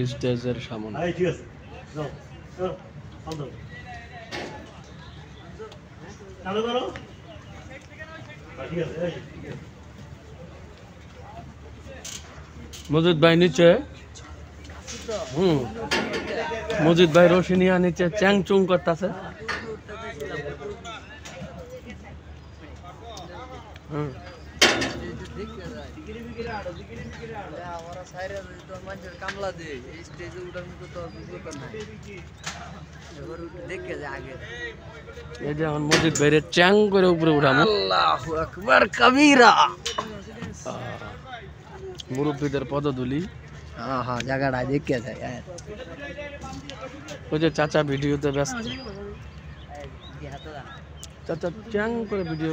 স্টেজের সামনে মজিদ ভাই নিচে মজিদ ভাই রশিনিয়া নিচে চ্যাং চুং করতেছে এই যে এখন মজিদ ভাইরে চ্যাং করে উপরে উঠানো আল্লাহু আকবার কবিরা মুরব্বীদের পদধূলি জায়গাটা দেখে যায় ওই যে চাচা ভিডিওতে ব্যস্ত চাচা চ্যাং করে ভিডিও